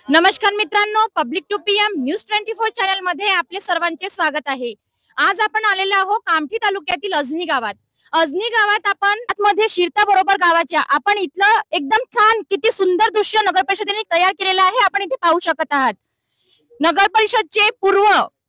नमस्कार मित्रांनो, public to PM news 24 channel मध्ये आपले सर्वांचे स्वागत आहे। आज आपण आलेलो आहोत कामठी तालुक्यातील अजनी गावात। अजनी गावात आपण आतमध्ये शिरता बरोबर गावाच्या आपण इथलं एकदम छान किती सुंदर दृश्य नगर परिषदेने तयार केलेलं आहे आपण इथे पाहू शकत आहात। नगर परिषदचे पूर्व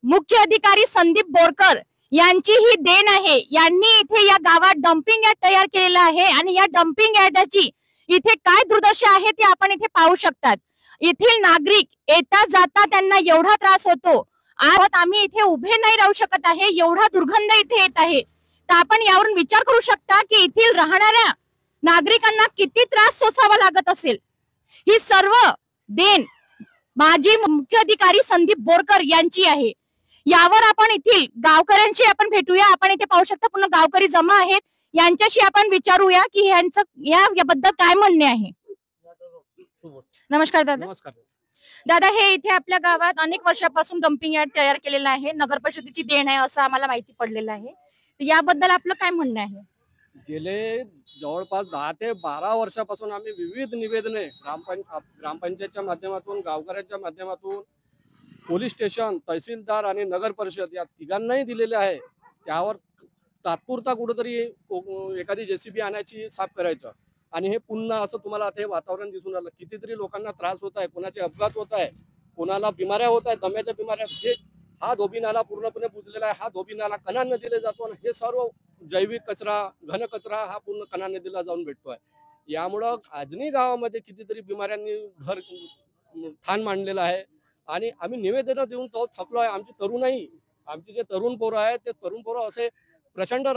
मुख्य अधिकारी संदीप बोरकर यांची ही देण आहे। यांनी इथे या गावात डम्पिंग यार्ड तयार केलेला आहे आणि या डम्पिंग यार्डाची इथे काय दुर्दशा आहे ते आपण इथे पाहू शकतात। येथील नागरिक येता जाता त्यांना एवढा त्रास होतो। आज आम्ही इथे उभे नाही राहू शकत आहे, एवढा दुर्गंध इथे येत आहे। तर आपण यावरून विचार करू शकता की येथील राहणाऱ्या नागरिकांना किती त्रास सोसावा लागत असेल। ही सर्व देण माजी मुख्य अधिकारी संदीप बोरकर यांची आहे। यावर आपण येथील गावकऱ्यांशी आपण भेटूया। आपण इथे पाहू शकता पूर्ण गावकरी जमा आहेत, यांच्याशी आपण विचारूया की यांचं याबद्दल काय म्हणणे आहे। नमस्कार दादा। नमस्कार दादा, हे इथे आपल्या गावात अनेक वर्षापासून डम्पिंग यार्ड तयार केलेलं आहे, नगर परिषदेची देण आहे असं आम्हाला माहिती पडलेलं आहे। तर याबद्दल आपलं काय म्हणणं आहे? गेले जवळपास 10 ते 12 वर्षापासून आम्ही विविध निवेदने ग्रामपंचायतच्या माध्यमातून, गावकऱ्यांच्या माध्यमातून, पोलीस स्टेशन, तहसीलदार आणि नगर परिषद या तिघांनाही दिलेले आहे। त्यावर तात्पुरता कुठेतरी एखादी जेसीबी आणायची, साफ करायचं आणि हे पुन्हा असं तुम्हाला ते वातावरण दिसून आलं। कितीतरी लोकांना त्रास होत आहे, कोणाचे अपघात होत आहे, कोणाला बिमाऱ्या होत आहेत, दम्याच्या बिमाऱ्या। हे हा धोबी नाला पूर्णपणे बुजलेला आहे। हा धोबी नाला कन्हा नदीला जातो आणि हे सर्व जैविक कचरा, घन कचरा हा पूर्ण कन्हा नदीला जाऊन भेटतोय। यामुळं अजनी गावामध्ये कितीतरी बिमाऱ्यांनी घर ठाण मांडलेलं आहे आणि आम्ही निवेदन देऊन तो थकलो आहे। आमचे जे तरुण पोरं आहेत ते तरुण पोरं असे प्रचंड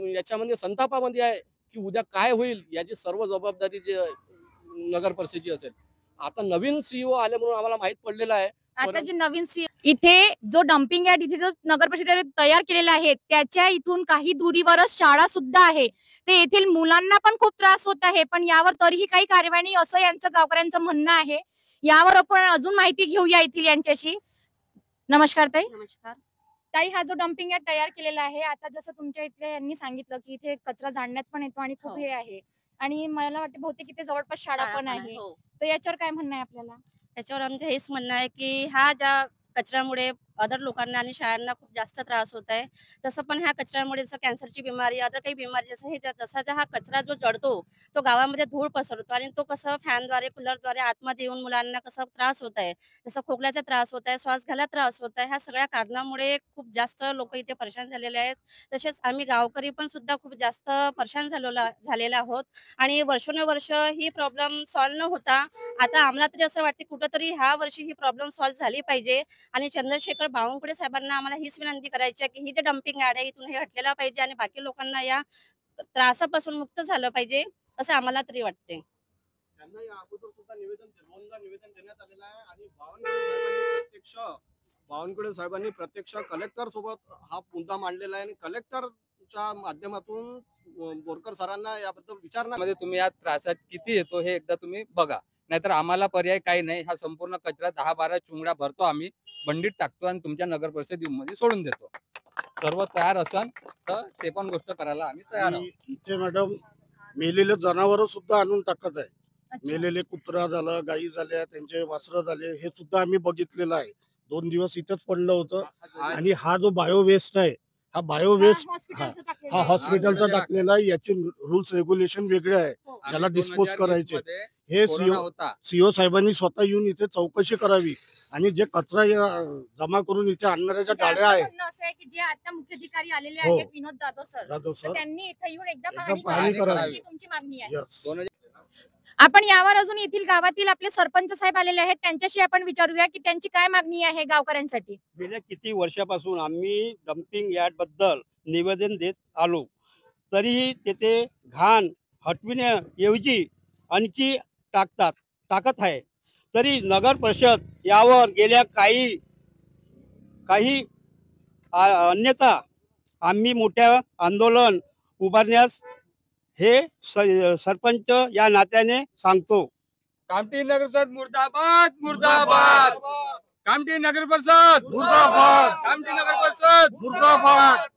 याच्यामध्ये संतापामध्ये आहे की उद्या काय होईल याची सर्व जबाबदारी जे नगर परिषदेची असेल। आता नवीन सीईओ आले म्हणून आम्हाला माहित पडलेलं आहे। आता जे नवीन इथे जो डम्पिंग यार्ड इथे जो नगर परिषदेने तयार केलेला आहे त्याच्या इथून काही दुरीवरच शाळा सुद्धा आहे। ते येथील मुलांना पण खूप त्रास होत आहे, पण यावर तरीही काही कार्यवाही नाही असं यांचं गावकऱ्यांचं म्हणणं आहे। यावर आपण अजून माहिती घेऊया येथील यांच्याशी। नमस्कार ताई। नमस्कार ताई, हा जो डम्पिंग यार्ड तयार केलेला आहे, आता जसं तुमच्या इथल्या यांनी सांगितलं की इथे कचरा जाळण्यात पण येतो आणि खूप हो. हे आहे आणि मला वाटतं बहुतेक इथे जवळपास शाळा पण आहे। हो. तर याच्यावर काय म्हणणं आहे आपल्याला? त्याच्यावर आमचं हेच म्हणणं आहे की हा ज्या कचऱ्यामुळे अदर लोकांना आणि शाळांना खूप जास्त त्रास होत आहे, तसं पण ह्या कचऱ्यामुळे जसं कॅन्सरची बिमारी, अदर काही बिमारी जसं हे जसा हा कचरा जो जळतो तो गावामध्ये धूळ पसरतो आणि तो कसं फॅनद्वारे, कूलरद्वारे आतमध्ये येऊन मुलांना कसं त्रास होत आहे, जसं खोकल्याचा त्रास होत आहे, श्वास घ्यायला त्रास होत आहे। ह्या सगळ्या कारणामुळे खूप जास्त लोक इथे परेशान झालेले आहेत। तसेच आम्ही गावकरी पण सुद्धा खूप जास्त परेशान झालेलो आहोत आणि वर्षानुवर्ष ही प्रॉब्लेम सॉल्व्ह न होता आता आम्हाला तरी असं वाटते कुठंतरी ह्या वर्षी ही प्रॉब्लेम सॉल्व्ह झाली पाहिजे आणि चंद्रशेखर बावनकुळे साहेबांना आम्हाला हीच विनंती करायची आहे की ही जे डम्पिंग यार्ड आहे इथून हे हटलेला पाहिजे आणि बाकी लोकांना या त्रासापासून मुक्त झालं पाहिजे असं आम्हाला तरी वाटते। त्यांना या अगोदर सुद्धा दोनदा निवेदन देण्यात आलेलं आहे आणि बावनकुळे साहेबांनी प्रत्यक्ष कलेक्टर सोबत हा मुद्दा मांडलेला आहे आणि कलेक्टरच्या माध्यमातून बोरकर सरांना याबद्दल विचारण्यामध्ये तुम्ही या त्रासात किती येतो हे एकदा तुम्ही बघा, नाहीतर आम्हाला पर्याय काही नाही। हा संपूर्ण कचरा 10-12 चुंगड्या भरतो, आम्ही बंडीत टाकतो आणि तुमच्या नगर परिषदेमध्ये सोडून देतो। सर्व तयार असन तर ते पण गोष्ट करायला आम्ही तयार आहोत। इथे मॅडम मेलेले जनावर सुद्धा आणून टाकत आहे। मेलेले कुत्रा झालं, गायी झाल्या, त्यांचे वासरं झाले, हे सुद्धा आम्ही बघितलेलं आहे। 2 दिवस इथंच पडलं होतं आणि हा जो बायो वेस्ट आहे, हा बायो वेस्ट हा हॉस्पिटलचा टाकलेला आहे। याचे रूल्स रेग्युलेशन वेगळे आहे, याला डिस्पोज करायचे। हे सीओ साहेबांनी स्वतः येऊन इथे चौकशी करावी आणि जे कचरा जमा करून इथे आणणाऱ्या गाड्या आहेत असं आहे की जे आता मुख्य अधिकारी आलेले आहेत विनोद जाधव सर, त्यांनी इथे येऊन एकदा पाहणी करावी, तुमची मागणी आहे। आपण यावर अजून येथील गावातील आपले सरपंच साहेब आलेले आहेत, त्यांच्याशी आपण विचारूया की त्यांची काय मागणी आहे गावकऱ्यांसाठी। गेल्या किती वर्षापासून आम्ही डम्पिंग यार्ड बद्दल निवेदन देत आलो, तरीही तेथे घाण हटविण्याऐवजी आणखी टाकत आहे। तरी नगर परिषद यावर गेल्या काही अन्यथा आम्ही मोठ्या आंदोलन उभारण्यास हे सरपंच या नात्याने सांगतो। कामठी नगर परिषद मुर्दाबाद, मुर्दाबाद। कामठी नगर परिषद मुर्दाबाद, कामठी नगर परिषद मुर्दाबाद।